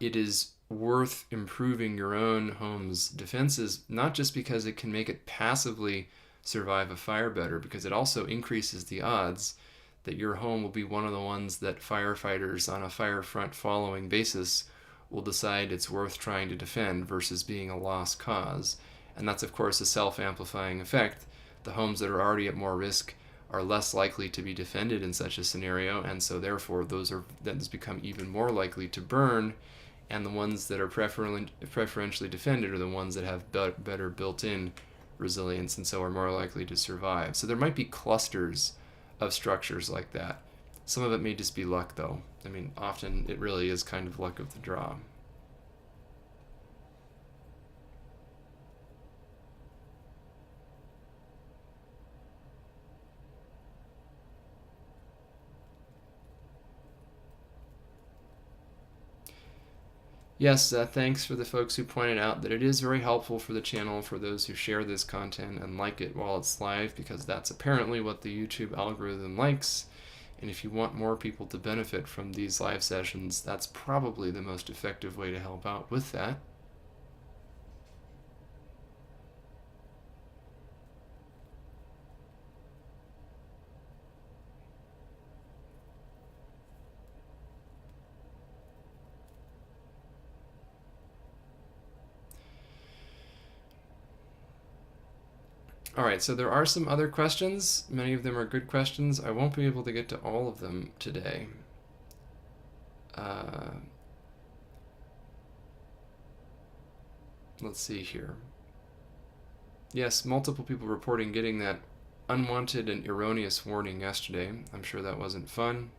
it is worth improving your own home's defenses, not just because it can make it passively survive a fire better, because it also increases the odds that your home will be one of the ones that firefighters on a fire front following basis will decide it's worth trying to defend versus being a lost cause. And that's, of course, a self-amplifying effect. The homes that are already at more risk are less likely to be defended in such a scenario, and so therefore those become even more likely to burn, and the ones that are preferentially defended are the ones that have better built-in resilience and so are more likely to survive. So there might be clusters of structures like that. Some of it may just be luck, though. I mean, often it really is kind of luck of the draw. Yes, thanks for the folks who pointed out that it is very helpful for the channel for those who share this content and like it while it's live, because that's apparently what the YouTube algorithm likes. And if you want more people to benefit from these live sessions, that's probably the most effective way to help out with that. All right, so there are some other questions. Many of them are good questions. I won't be able to get to all of them today. Let's see here. Yes, multiple people reporting getting that unwanted and erroneous warning yesterday. I'm sure that wasn't fun.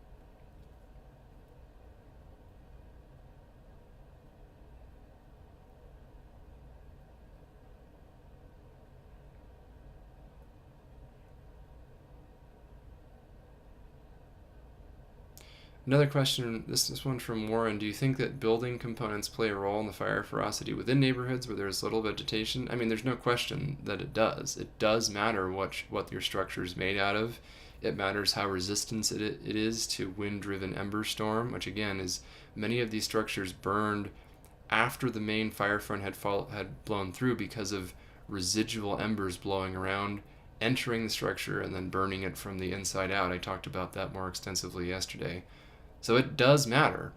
Another question, this one from Warren. Do you think that building components play a role in the fire ferocity within neighborhoods where there's little vegetation? I mean, there's no question that it does. It does matter what your structure is made out of. It matters how resistant it is to wind-driven ember storm, which again is many of these structures burned after the main fire front had blown through because of residual embers blowing around, entering the structure, and then burning it from the inside out. I talked about that more extensively yesterday. So it does matter.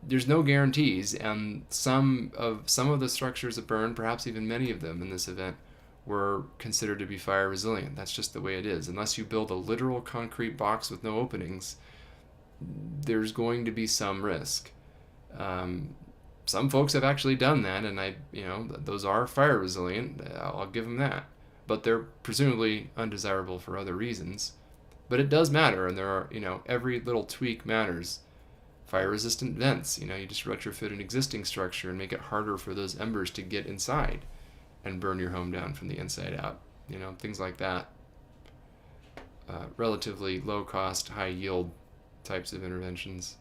There's no guarantees, and some of the structures that burned, perhaps even many of them in this event, were considered to be fire resilient. That's just the way it is. Unless you build a literal concrete box with no openings, there's going to be some risk. Some folks have actually done that, and those are fire resilient. I'll give them that, but they're presumably undesirable for other reasons. But it does matter, and there are, every little tweak matters. Fire resistant vents, you just retrofit an existing structure and make it harder for those embers to get inside and burn your home down from the inside out. Things like that. Relatively low cost, high yield types of interventions.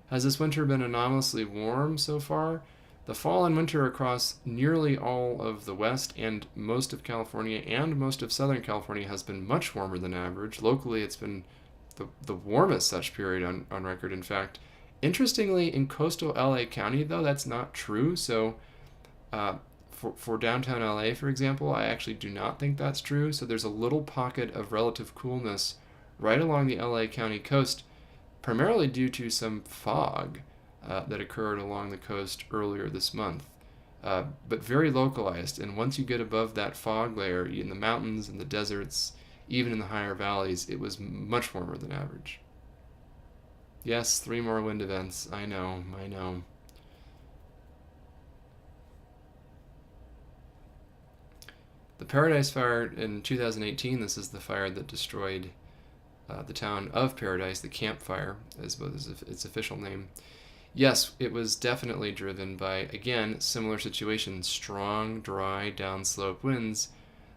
Has this winter been anomalously warm so far? The fall and winter across nearly all of the West and most of California and most of Southern California has been much warmer than average. Locally, it's been the warmest such period on record, in fact. Interestingly, in coastal LA County, though, that's not true. So, uh, for downtown LA, for example, I actually do not think that's true. So, there's a little pocket of relative coolness right along the LA County coast, primarily due to some fog that occurred along the coast earlier this month. But very localized. And once you get above that fog layer in the mountains and the deserts, even in the higher valleys, it was much warmer than average. Yes, 3 more wind events. I know, I know. The Paradise Fire in 2018, this is the fire that destroyed the town of Paradise, the Camp Fire, as its official name. Yes, it was definitely driven by, again, similar situation, strong, dry, downslope winds,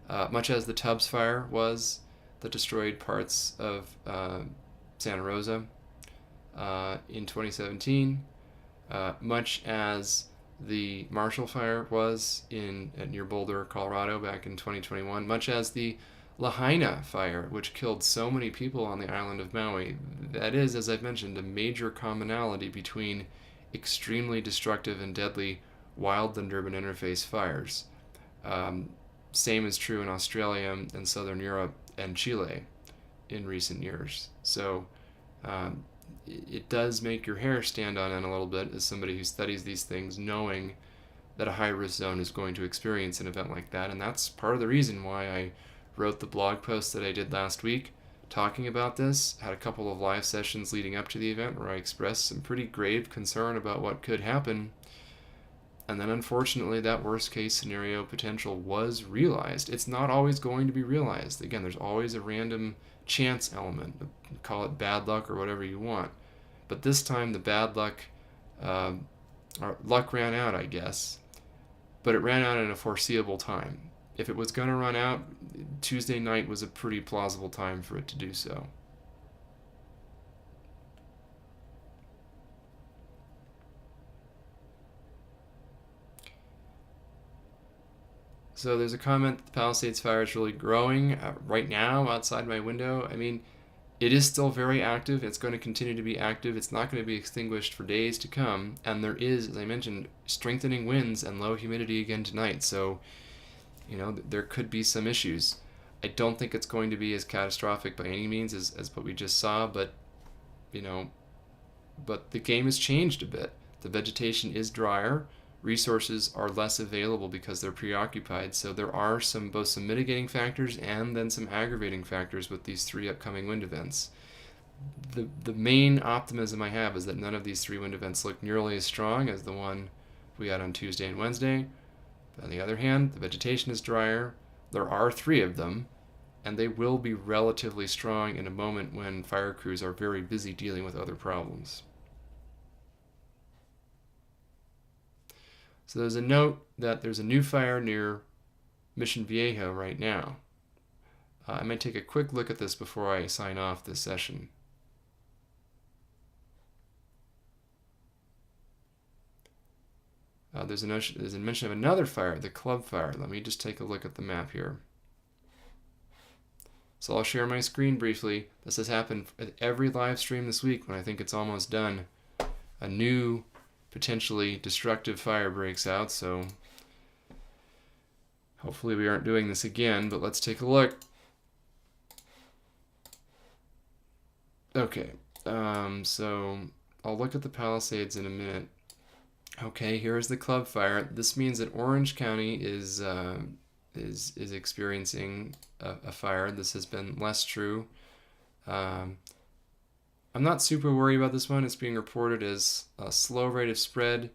much as the Tubbs Fire was that destroyed parts of Santa Rosa in 2017, much as the Marshall Fire was near Boulder, Colorado back in 2021, much as the Lahaina Fire, which killed so many people on the island of Maui. That is, as I've mentioned, a major commonality between extremely destructive and deadly wildland-urban interface fires. Same is true in Australia and Southern Europe and Chile in recent years. So it does make your hair stand on end a little bit as somebody who studies these things, knowing that a high-risk zone is going to experience an event like that. And that's part of the reason why I wrote the blog post that I did last week talking about this. Had a couple of live sessions leading up to the event where I expressed some pretty grave concern about what could happen. And then unfortunately that worst case scenario potential was realized. It's not always going to be realized. Again, there's always a random chance element. Call it bad luck or whatever you want. But this time the bad luck, or luck ran out, I guess. But it ran out in a foreseeable time. If it was going to run out, Tuesday night was a pretty plausible time for it to do so. So there's a comment that the Palisades fire is really growing right now outside my window. I mean, it is still very active. It's going to continue to be active. It's not going to be extinguished for days to come. And there is, as I mentioned, strengthening winds and low humidity again tonight. So, there could be some issues. I don't think it's going to be as catastrophic by any means as what we just saw, but the game has changed a bit. The vegetation is drier. Resources are less available because they're preoccupied. So there are both some mitigating factors and then some aggravating factors with these 3 upcoming wind events. The main optimism I have is that none of these 3 wind events look nearly as strong as the one we had on Tuesday and Wednesday. On the other hand, the vegetation is drier. There are 3 of them, and they will be relatively strong in a moment when fire crews are very busy dealing with other problems. So there's a note that there's a new fire near Mission Viejo right now. I might take a quick look at this before I sign off this session. There's a mention of another fire, the Club Fire. Let me just take a look at the map here. So I'll share my screen briefly. This has happened at every live stream this week when I think it's almost done. A new, potentially destructive fire breaks out, so hopefully we aren't doing this again, but let's take a look. Okay, so I'll look at the Palisades in a minute. Okay, here is the Club Fire. This means that Orange County is experiencing a fire. This has been less true. I'm not super worried about this one. It's being reported as a slow rate of spread.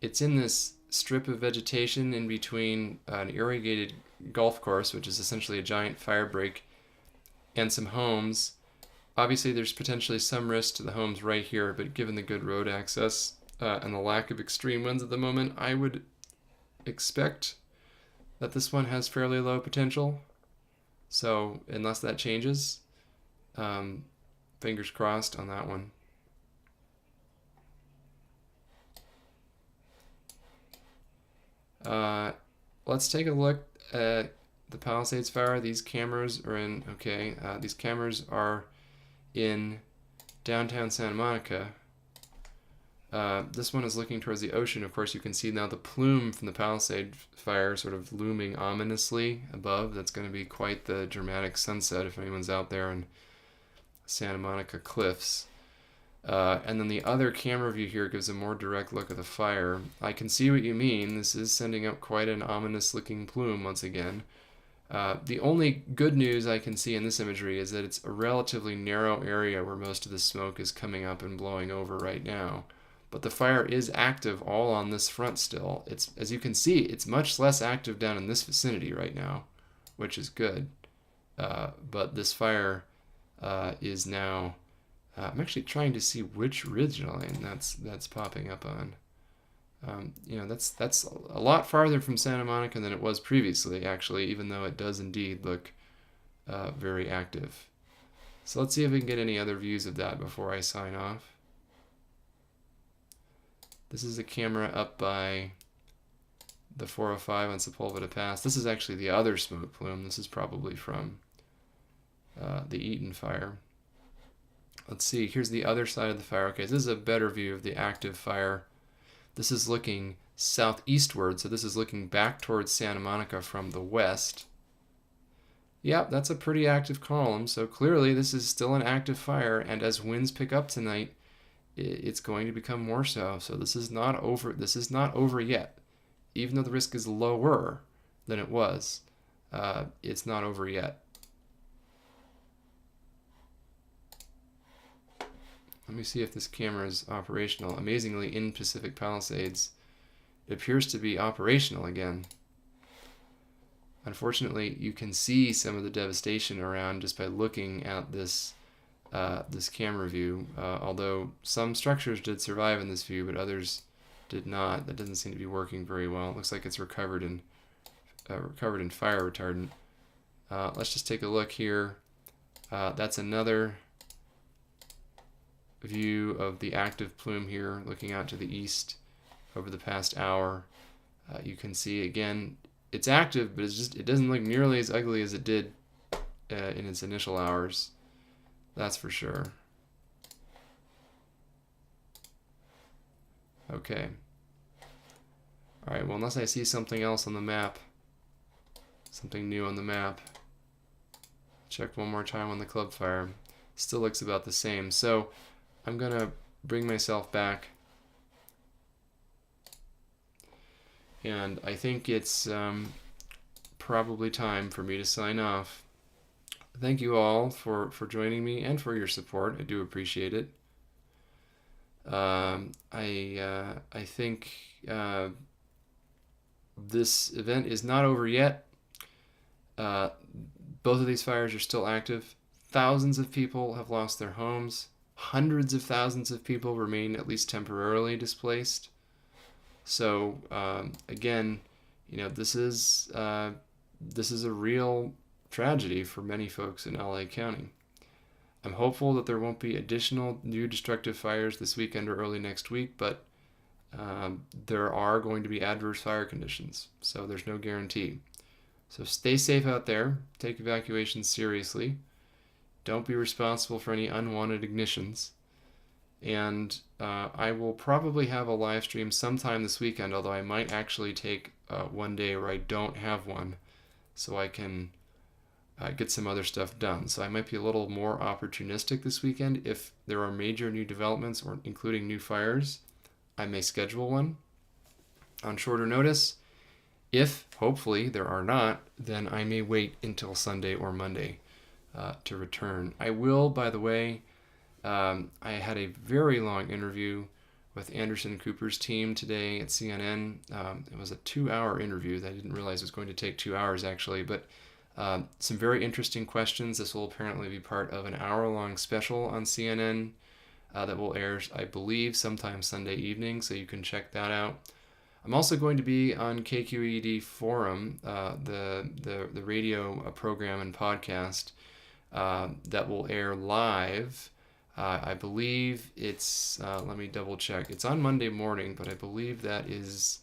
It's in this strip of vegetation in between an irrigated golf course, which is essentially a giant fire break, and some homes. Obviously, there's potentially some risk to the homes right here, but given the good road access and the lack of extreme winds at the moment, I would expect that this one has fairly low potential. So unless that changes, fingers crossed on that one. Let's take a look at the Palisades fire. These cameras are in, these cameras are in downtown Santa Monica. This one is looking towards the ocean. Of course, you can see now the plume from the Palisade fire sort of looming ominously above. That's going to be quite the dramatic sunset if anyone's out there in Santa Monica cliffs. And then the other camera view here gives a more direct look at the fire. I can see what you mean. This is sending up quite an ominous looking plume once again. The only good news I can see in this imagery is that it's a relatively narrow area where most of the smoke is coming up and blowing over right now. But the fire is active all on this front still. It's, as you can see, it's much less active down in this vicinity right now, which is good. But this fire is now... I'm actually trying to see which ridge line that's popping up on. That's a lot farther from Santa Monica than it was previously, actually, even though it does indeed look very active. So let's see if we can get any other views of that before I sign off. This is a camera up by the 405 on Sepulveda Pass. This is actually the other smoke plume. This is probably from the Eaton fire. Let's see, here's the other side of the fire. Okay, so this is a better view of the active fire. This is looking southeastward, so this is looking back towards Santa Monica from the west. Yep, that's a pretty active column, so clearly this is still an active fire, and as winds pick up tonight, it's going to become more so. So this is not over. This is not over yet. Even though the risk is lower than it was, it's not over yet. Let me see if this camera is operational. Amazingly, in Pacific Palisades, it appears to be operational again. Unfortunately, you can see some of the devastation around just by looking at this this camera view. Although some structures did survive in this view, but others did not. That doesn't seem to be working very well. It looks like it's recovered in fire retardant. Let's just take a look here. That's another view of the active plume here, looking out to the east over the past hour. You can see again it's active, but it doesn't look nearly as ugly as it did in its initial hours. That's for sure. Okay. All right, well, unless I see something else on the map, something new on the map, check one more time on the club fire. Still looks about the same. So I'm going to bring myself back, and I think it's probably time for me to sign off. Thank you all for joining me and for your support. I do appreciate it. I think this event is not over yet. Both of these fires are still active. Thousands of people have lost their homes. Hundreds of thousands of people remain at least temporarily displaced. So again, this is a real tragedy for many folks in LA County. I'm hopeful that there won't be additional new destructive fires this weekend or early next week, but there are going to be adverse fire conditions, so there's no guarantee. So stay safe out there, take evacuations seriously, don't be responsible for any unwanted ignitions, and I will probably have a live stream sometime this weekend, although I might actually take one day where I don't have one, so I can get some other stuff done. So I might be a little more opportunistic this weekend. If there are major new developments, or including new fires, I may schedule one on shorter notice. If, hopefully, there are not, then I may wait until Sunday or Monday to return. I will, by the way, I had a very long interview with Anderson Cooper's team today at CNN. It was a 2-hour interview. I didn't realize it was going to take 2 hours, actually, but some very interesting questions. This will apparently be part of an hour-long special on CNN that will air, I believe, sometime Sunday evening, so you can check that out. I'm also going to be on KQED Forum, the radio program and podcast that will air live. I believe it's, let me double check. It's on Monday morning, but I believe that is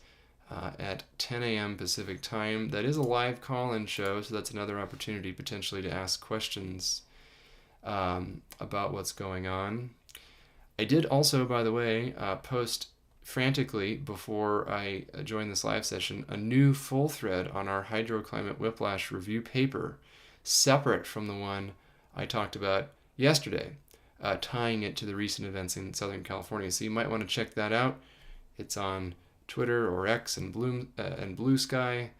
at 10 a.m. Pacific time. That is a live call-in show, so that's another opportunity potentially to ask questions about what's going on. I did also, by the way, post frantically before I joined this live session a new full thread on our hydroclimate whiplash review paper, separate from the one I talked about yesterday, tying it to the recent events in Southern California. So you might want to check that out. It's on Twitter or X and Blue Sky.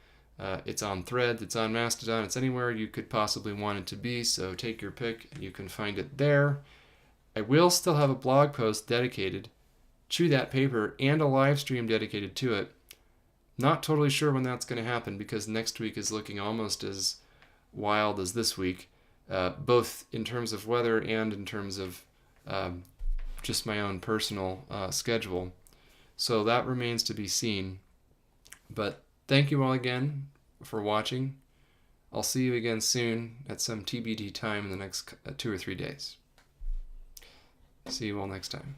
It's on Threads. It's on Mastodon. It's anywhere you could possibly want it to be. So take your pick. You can find it there. I will still have a blog post dedicated to that paper and a live stream dedicated to it. Not totally sure when that's going to happen because next week is looking almost as wild as this week, both in terms of weather and in terms of just my own personal schedule. So that remains to be seen. But thank you all again for watching. I'll see you again soon at some TBD time in the next 2 or 3 days. See you all next time.